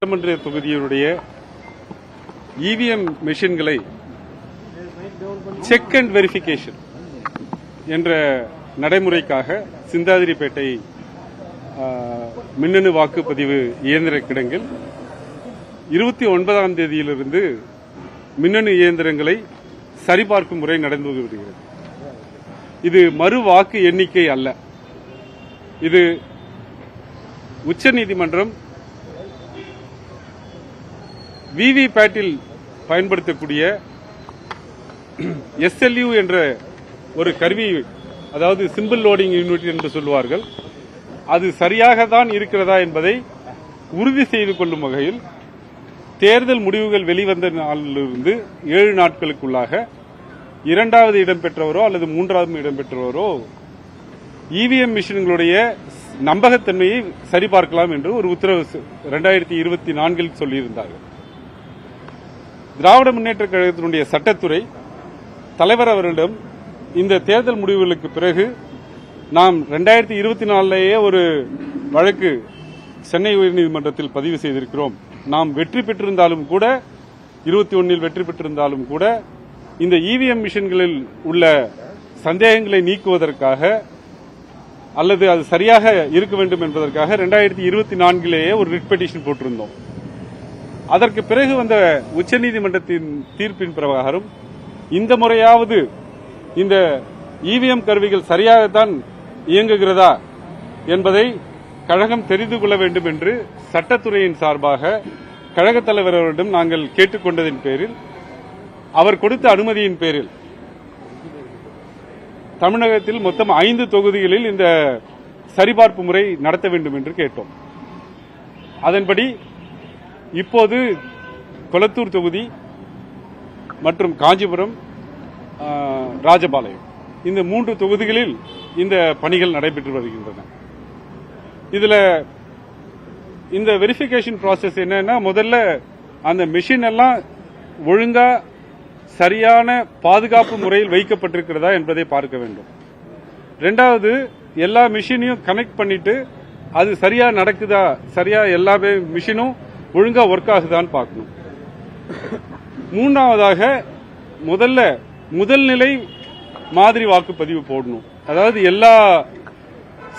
சட்டமன்ற தொகுதியுடைய EVM மெஷின்களை check and verification என்ற நடைமுறைக்காக சிந்தாதிரிப்பேட்டை மின்னணு வாக்குப்பதிவு இயந்திர கிடங்கில் 29ஆம் தேதியிலிருந்து மின்னணு இயந்திரங்களை சரிபார்க்கும் முறை நடந்து வருகிறது. இது மறு வாக்கு எண்ணிக்கை அல்ல. இது உச்சநீதிமன்றம் விவிபேட்டில் பயன்படுத்தக்கூடிய SLU என்ற ஒரு கருவி, அதாவது சிம்பிள் லோடிங் யூனிட் என்று சொல்வார்கள், அது சரியாக தான் இருக்கிறதா என்பதை உறுதி செய்து கொள்ளும் வகையில் தேர்தல் முடிவுகள் வெளிவந்த நாளிலிருந்து 7 நாட்களுக்குள்ளாக 2வது இடம் பெற்றவரோ அல்லது 3வது இடம் பெற்றவரோ இவிஎம் மிஷின்களுடைய நம்பகத்தன்மையை சரிபார்க்கலாம் என்று ஒரு உத்தரவு 2024 சொல்லியிருந்தார்கள். திராவிட முன்னேற்ற கழகத்தினுடைய சட்டத்துறை தலைவர் அவர்களிடம் இந்த தேர்தல் முடிவுகளுக்கு பிறகு நாம் 2024 ஒரு வழக்கு சென்னை உயர்நீதிமன்றத்தில் பதிவு செய்திருக்கிறோம். நாம் வெற்றி பெற்றிருந்தாலும் கூட 21 வெற்றி பெற்றிருந்தாலும் கூட இந்த இவிஎம் மிஷின்களில் உள்ள சந்தேகங்களை நீக்குவதற்காக அல்லது அது சரியாக இருக்க வேண்டும் என்பதற்காக 2024 ஒரு ரிட் பெட்டிஷன் போட்டிருந்தோம். அதற்கு பிறகு வந்த உச்சநீதிமன்றத்தின் தீர்ப்பின் பிரகாரம் இந்த முறையாவது இந்த இவிஎம் கருவிகள் சரியாகத்தான் இயங்குகிறதா என்பதை கழகம் தெரிந்து கொள்ள வேண்டும் என்று சட்டத்துறையின் சார்பாக கழகத் தலைவர் அவரிடம் நாங்கள் கேட்டுக்கொண்டதின் பேரில், அவர் கொடுத்த அனுமதியின் பேரில் தமிழகத்தில் மொத்தம் 5 தொகுதிகளில் இந்த சரிபார்ப்பு முறை நடத்த வேண்டும் என்று கேட்டோம். அதன்படி இப்போது கொளத்தூர் தொகுதி மற்றும் காஞ்சிபுரம், ராஜபாளையம் இந்த 3 தொகுதிகளில் இந்த பணிகள் நடைபெற்று வருகின்றன. இதுல இந்த வெரிஃபிகேஷன் ப்ராசஸ் என்னன்னா, முதல்ல அந்த மெஷின் எல்லாம் ஒழுங்கா சரியான பாதுகாப்பு முறையில் வைக்கப்பட்டிருக்கிறதா என்பதை பார்க்க வேண்டும். 2வது, எல்லா மெஷினையும் கனெக்ட் பண்ணிட்டு அது சரியா நடக்குதா, சரியா எல்லா மெஷினும் ஒழுங்கா ஒர்க் ஆகுதான்னு பார்க்கணும். 3வதாக முதல் நிலை மாதிரி வாக்குப்பதிவு போடணும். அதாவது எல்லா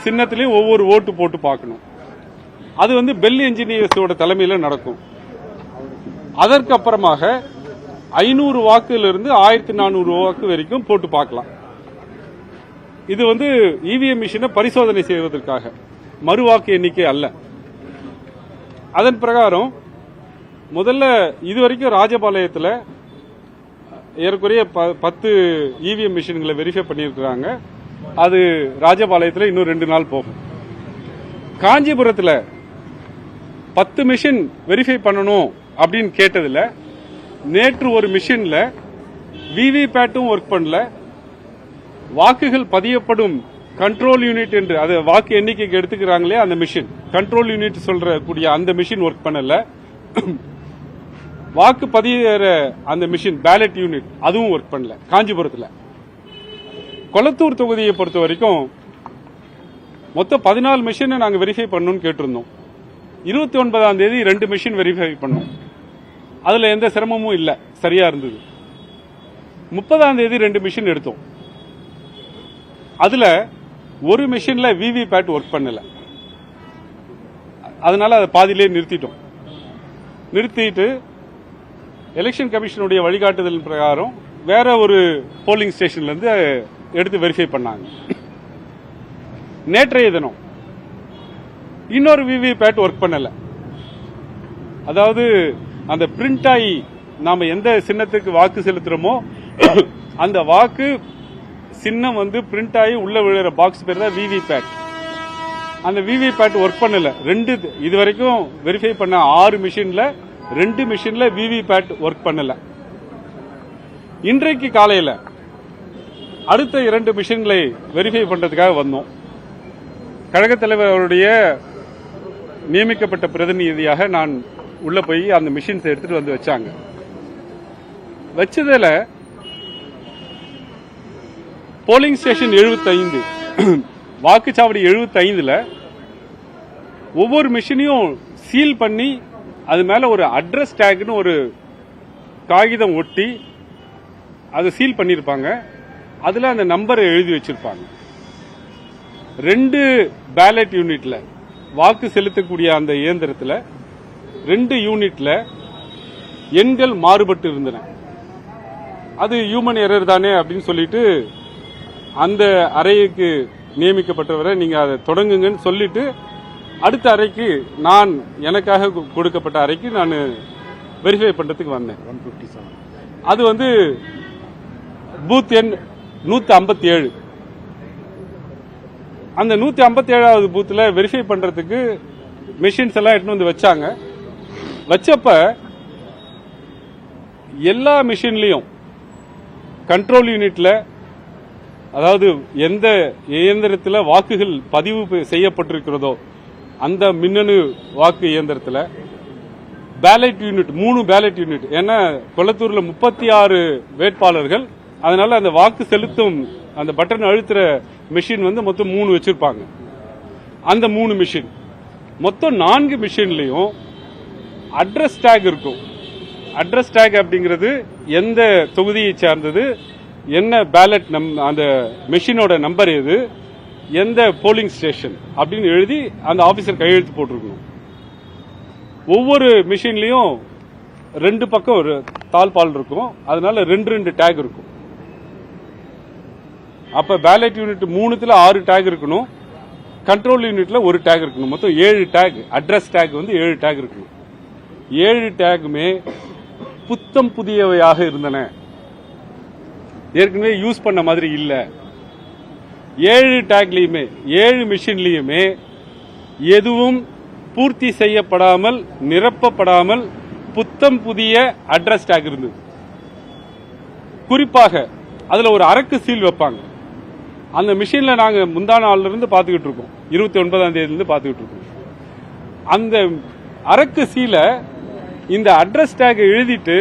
சின்னத்திலையும் ஒவ்வொரு ஓட்டு போட்டு பார்க்கணும். அது பெல் என்ஜினியர்ஸோட தலைமையில் நடக்கும். அதற்கு அப்புறமாக 500 வாக்குலிருந்து 1400 வாக்கு வரைக்கும் போட்டு பார்க்கலாம். இது இவிஎம் மிஷினை பரிசோதனை செய்வதற்காக, மறு வாக்கு எண்ணிக்கை அல்ல. அதன் பிரகாரம் முதல்ல இதுவரைக்கும் ராஜபாளையத்தில் ஏறக்குறைய 10 இவிஎம் மிஷின்களை வெரிஃபை பண்ணியிருக்கிறாங்க. அது ராஜபாளையத்தில் இன்னும் 2 நாள் போகும். காஞ்சிபுரத்தில் 10 மிஷின் வெரிஃபை பண்ணணும் அப்படின்னு கேட்டதில் நேற்று ஒரு மிஷின்ல விவிபேட்டும் ஒர்க் பண்ணல, வாக்குகள் பதியப்படும் கண்ட்ரோல் யூனிட் என்று அது வாக்கு எண்ணிக்கைக்கு எடுத்துக்கிறாங்களே அந்த மிஷின், கண்ட்ரோல் யூனிட் சொல்றக்கூடிய அந்த மிஷின் ஒர்க் பண்ணல. வாக்கு பதிகிற அந்த மிஷின் பேலட் யூனிட் அதுவும் ஒர்க் பண்ணல காஞ்சிபுரத்தில். கொளத்தூர் தொகுதியை பொறுத்த வரைக்கும் மொத்தம் 14 மிஷினை நாங்க வெரிஃபை பண்ணணும்னு கேட்டிருந்தோம். 29ஆம் தேதி 2 மிஷின் வெரிஃபை பண்ணோம். அதுல எந்த சிரமமும் இல்ல, சரியா இருந்தது. 30ஆம் தேதி 2 மிஷின் எடுத்தோம். அதுல ஒரு மிஷின்ல விவிபேட் ஒர்க் பண்ணல. அதனால அதை பாதியிலே நிறுத்திட்டு எலெக்ஷன் கமிஷனுடைய வழிகாட்டுதல் பிரகாரம் வேற ஒரு போலிங் ஸ்டேஷன்ல இருந்து எடுத்து வெரிஃபை பண்ணாங்க. நேற்றைய தினம் இன்னொரு விவிபேட் ஒர்க் பண்ணல. அதாவது அந்த பிரிண்ட் ஆகி நாம எந்த சின்னத்துக்கு வாக்கு செலுத்துறோமோ அந்த வாக்கு சின்னம் பிரிண்ட் ஆகி உள்ள விழுற பாக்ஸ் பேர் தான் விவிபேட். அந்த விவிபேட் ஒர்க் பண்ணல. இதுவரைக்கும் வெரிஃபை பண்ண 6 மிஷின்ல 2 மிஷின்ல விவிபேட் ஒர்க் பண்ணல. இன்றைக்கு காலையில அடுத்த 2 மிஷின்களை வெரிஃபை பண்றதுக்காக வந்தோம். கழகத் தலைவர் அவருடைய நியமிக்கப்பட்ட பிரதிநிதியாக நான் உள்ள போய் அந்த மிஷின்ஸ் எடுத்துட்டு வந்து வச்சாங்க. வச்சதுல போலிங் ஸ்டேஷன் 75 வாக்குச்சாவடி 75ல ஒவ்வொரு மிஷினையும் சீல் பண்ணி அது மேல ஒரு அட்ரஸ் டேக்னு ஒரு காகிதம் ஒட்டி அதை சீல் பண்ணியிருப்பாங்க. அதுல அந்த நம்பரை எழுதி வச்சிருப்பாங்க. 2 பேலட் யூனிட்ல வாக்கு செலுத்தக்கூடிய அந்த இயந்திரத்தில் 2 யூனிட்ல எண்கள் மாறுபட்டு இருந்தன. அது ஹியூமன் எரர் தானே அப்படின்னு சொல்லிட்டு அந்த அறைக்கு நியமிக்கப்பட்டவரை நீங்க அதை தொடங்குங்கன்னு சொல்லிட்டு அடுத்த அறைக்கு நான் எனக்காக கொடுக்கப்பட்ட அறைக்கு நான் வெரிஃபை பண்றதுக்கு வந்தேன். அது வந்து பூத் எண் 157. அந்த 157வது பூத்துல வெரிஃபை பண்றதுக்கு மெஷின்ஸ் எல்லாம் எடுத்து வந்து வச்சாங்க. வச்சப்ப எல்லா மெஷின்லயும் கண்ட்ரோல் யூனிட்ல, அதாவது எந்த இயந்திரத்தில் வாக்குகள் பதிவு செய்யப்பட்டிருக்கிறதோ அந்த மின்னணு வாக்கு இயந்திரத்தில் பேலட் யூனிட் 3 பேலட் யூனிட், ஏன்னா கொளத்தூர்ல 36 வேட்பாளர்கள், அதனால அந்த வாக்கு செலுத்தும் அந்த பட்டன் அழுத்துற மிஷின் வந்து மொத்தம் 3 வச்சிருப்பாங்க. அந்த 3 மிஷின் மொத்தம் 4 மிஷின்லயும் அட்ரஸ் டேக் இருக்கும். அட்ரஸ் டேக் அப்படிங்கிறது எந்த தொகுதியை சார்ந்தது, என்ன பேலட் அந்த மெஷினோட நம்பர் எது, எந்த போலிங் ஸ்டேஷன் அப்படின்னு எழுதி அந்த ஆபீசர் கையெழுத்து போட்டிருக்கணும். ஒவ்வொரு மிஷின்லயும் 2 பக்கம் ஒரு தாழ்பால் இருக்கும். அதனால 2 டேக் இருக்கும். அப்ப பேலட் யூனிட் 3த்துல 6 டேக் இருக்கணும். கண்ட்ரோல் யூனிட்ல 1 டேக் இருக்கணும். மொத்தம் 7 டேக். அட்ரஸ் டேக் வந்து 7 டேக் இருக்கணும். 7 டேக்குமே புத்தம் புதியவையாக இருந்தன. ஏற்கனவே யூஸ் பண்ண மாதிரி இல்ல. 7 டேக்லயுமே 7 மிஷின்லயுமே எதுவும் பூர்த்தி செய்யப்படாமல் நிரப்பப்படாமல் புத்தம் புதிய அட்ரஸ் டேக் இருந்தது. குறிப்பாக அதுல ஒரு அரக்கு சீல் வைப்பாங்க. அந்த மிஷின்ல நாங்க முந்தான நாள்ல இருந்து பாத்துக்கிட்டு இருக்கோம். 29ஆம் தேதியில இருந்து பாத்துக்கிட்டு இருக்கோம். அந்த அரக்கு சீல இந்த அட்ரஸ் டேக் எழுதிட்டு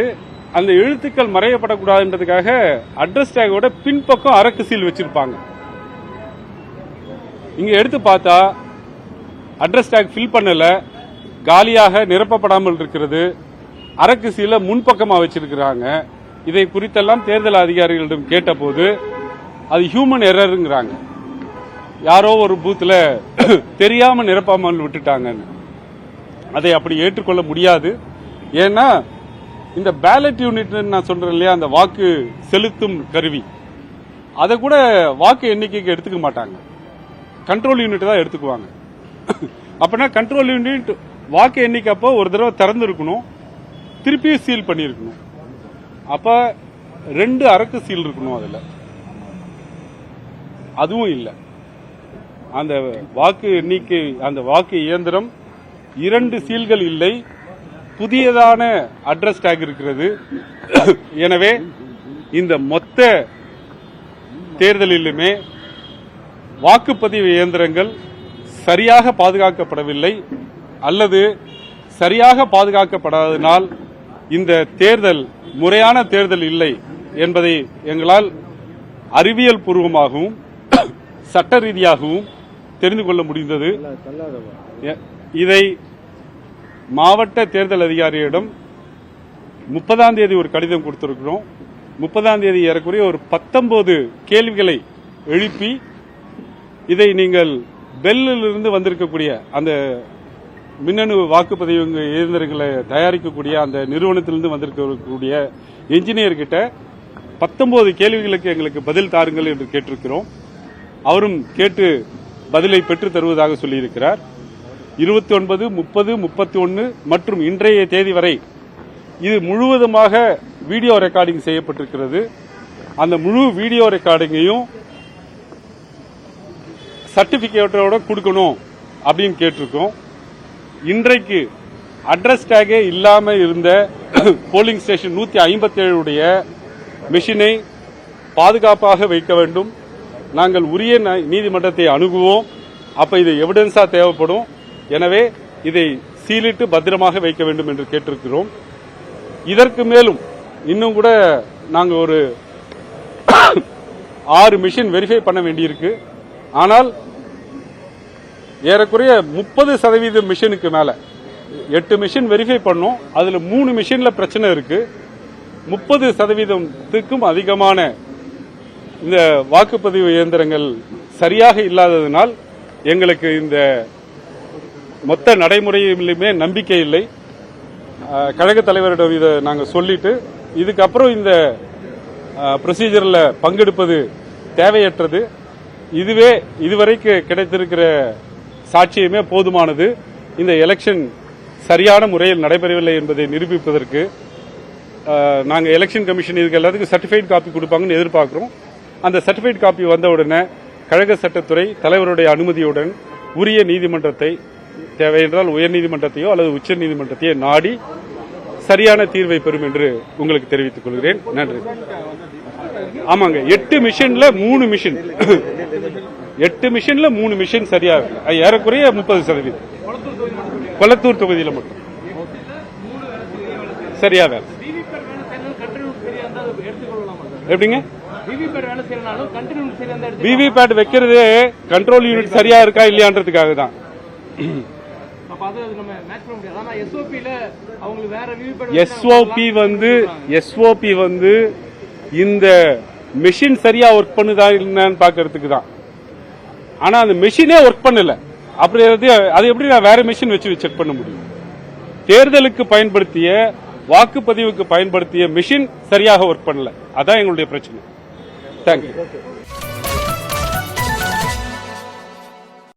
அந்த எழுத்துக்கள் மறையப்படக்கூடாதுன்றதுக்காக அட்ரஸ் டேகோட பின்பக்கம் அரக்கு சீல் வச்சிருப்பாங்க. இங்க எடுத்து பார்த்தா அட்ரஸ் டேக் ஃபில் பண்ணல, காலியாக நிரப்பப்படாமல் இருக்கிறது. அரக்கு சீல முன்பக்கமா வச்சிருக்கிறாங்க. இதை குறித்தெல்லாம் தேர்தல் அதிகாரிகளிடம் கேட்டபோது அது ஹியூமன் எரருங்கிறாங்க. யாரோ ஒரு பூத்துல தெரியாம நிரப்பாமல் விட்டுட்டாங்கன்னு. அதை அப்படி ஏற்றுக்கொள்ள முடியாது. ஏன்னா இந்த பேலட் யூனிட் நான் சொல்றேன் இல்லையா, அந்த வாக்கு செலுத்தும் கருவி, அதை கூட வாக்கு எண்ணிக்கைக்கு எடுத்துக்க மாட்டாங்க. கண்ட்ரோல் யூனிட் தான் எடுத்துக்குவாங்க. அப்படின்னா கண்ட்ரோல் யூனிட் வாக்கு எண்ணிக்கை அப்போ ஒரு தடவை திறந்து இருக்கணும், திருப்பி சீல் பண்ணிருக்கணும். அப்ப 2 அரக்கு சீல் இருக்கணும். அதுல அதுவும் இல்லை. அந்த வாக்கு எண்ணிக்கை, அந்த வாக்கு இயந்திரம் 2 சீல்கள் இல்லை, புதியதான அட்ரஸ் டேக் இருக்கிறது. எனவே இந்த மொத்த தேர்தலிலுமே வாக்குப்பதிவு இயந்திரங்கள் சரியாக பாதுகாக்கப்படவில்லை, அல்லது சரியாக பாதுகாக்கப்படாததினால் இந்த தேர்தல் முறையான தேர்தல் இல்லை என்பதை எங்களால் அறிவியல் பூர்வமாகவும் சட்ட ரீதியாகவும் தெரிந்து கொள்ள முடிந்தது. இதை மாவட்ட தேர்தல் அதிகாரியிடம் 30ஆம் தேதி ஒரு கடிதம் கொடுத்திருக்கிறோம். 30ஆம் தேதி ஏறக்குறைய ஒரு 19 கேள்விகளை எழுப்பி இதை நீங்கள் பெல்லிலிருந்து வந்திருக்கக்கூடிய அந்த மின்னணு வாக்குப்பதிவு இயந்திரங்களை தயாரிக்கக்கூடிய அந்த நிறுவனத்திலிருந்து வந்திருக்கக்கூடிய என்ஜினியர் கிட்ட 19 கேள்விகளுக்கு எங்களுக்கு பதில் தாருங்கள் என்று கேட்டிருக்கிறோம். அவரும் கேட்டு பதிலை பெற்றுத் தருவதாக சொல்லியிருக்கிறார். 29, 30, 31 மற்றும் இன்றைய தேதி வரை இது முழுவதுமாக வீடியோ ரெக்கார்டிங் செய்யப்பட்டிருக்கிறது. அந்த முழு வீடியோ ரெக்கார்டிங்கையும் சர்டிபிகேட்டோட கொடுக்கணும் அப்படின்னு கேட்டிருக்கோம். இன்றைக்கு அட்ரஸ் டேகே இல்லாம இருந்த போலிங் ஸ்டேஷன் 157 உடைய மிஷினை பாதுகாப்பாக வைக்க வேண்டும். நாங்கள் உரிய நீதிமன்றத்தை அணுகுவோம். அப்ப இது எவிடன்ஸா தேவைப்படும். எனவே இதை சீலிட்டு பத்திரமாக வைக்க வேண்டும் என்று கேட்டிருக்கிறோம். இதற்கு மேலும் இன்னும் கூட நாங்கள் ஒரு 6 மிஷின் வெரிஃபை பண்ண வேண்டியிருக்கு. ஆனால் ஏறக்குறைய 30% மிஷினுக்கு மேல 8 மிஷின் வெரிஃபை பண்ணோம். அதுல 3 மிஷின்ல பிரச்சனை இருக்கு. 30% அதிகமான இந்த வாக்குப்பதிவு இயந்திரங்கள் சரியாக இல்லாததனால் எங்களுக்கு இந்த மொத்த நடைமுறையிலுமே நம்பிக்கை இல்லை. கழக தலைவரிடம் இதை நாங்கள் சொல்லிட்டு இதுக்கப்புறம் இந்த ப்ரொசீஜர்ல பங்கெடுப்பது தேவையற்றது. இதுவரைக்கு கிடைத்திருக்கிற சாட்சியமே போதுமானது. இந்த எலெக்ஷன் சரியான முறையில் நடைபெறவில்லை என்பதை நிரூபிப்பதற்கு நாங்கள் எலெக்ஷன் கமிஷன் இதுக்கு எல்லாத்துக்கும் சர்டிஃபைட் காப்பி கொடுப்பாங்கன்னு எதிர்பார்க்கிறோம். அந்த சர்டிஃபைட் காப்பி வந்த உடனே கழக சட்டத்துறை தலைவருடைய அனுமதியுடன் உரிய நீதிமன்றத்தை, தேவையென்றால் உயர்நீதிமன்றத்தையோ அல்லது உச்ச நீதிமன்றத்தையோ நாடி சரியான தீர்வை பெறும் என்று உங்களுக்கு தெரிவித்துக் கொள்கிறேன். நன்றி. ஆமாங்க, 8 மிஷின்ல 3 மிஷின் 8 மிஷின்ல 3 மிஷின் சரியாக ஏறக்குறைய 30%. கொளத்தூர் தொகுதியில் மட்டும் சரியா வேலை. எப்படிங்க விவிபேட் வைக்கிறது கண்ட்ரோல் யூனிட் சரியா இருக்கா இல்லையான்றதுக்காக தான். எஸ்ஓபி வந்து இந்த மெஷின் சரியா ஒர்க் பண்ணுதா இல்லைன்னு பாக்கிறதுக்கு தான். ஆனா அந்த மெஷினே ஒர்க் பண்ணல. அப்படி அது எப்படி நான் வேற மெஷின் வச்சு செக் பண்ண முடியும்? தேர்தலுக்கு பயன்படுத்திய, வாக்குப்பதிவுக்கு பயன்படுத்திய மெஷின் சரியாக ஒர்க் பண்ணல. அதான் எங்களுடைய பிரச்சனை. தேங்க்யூ.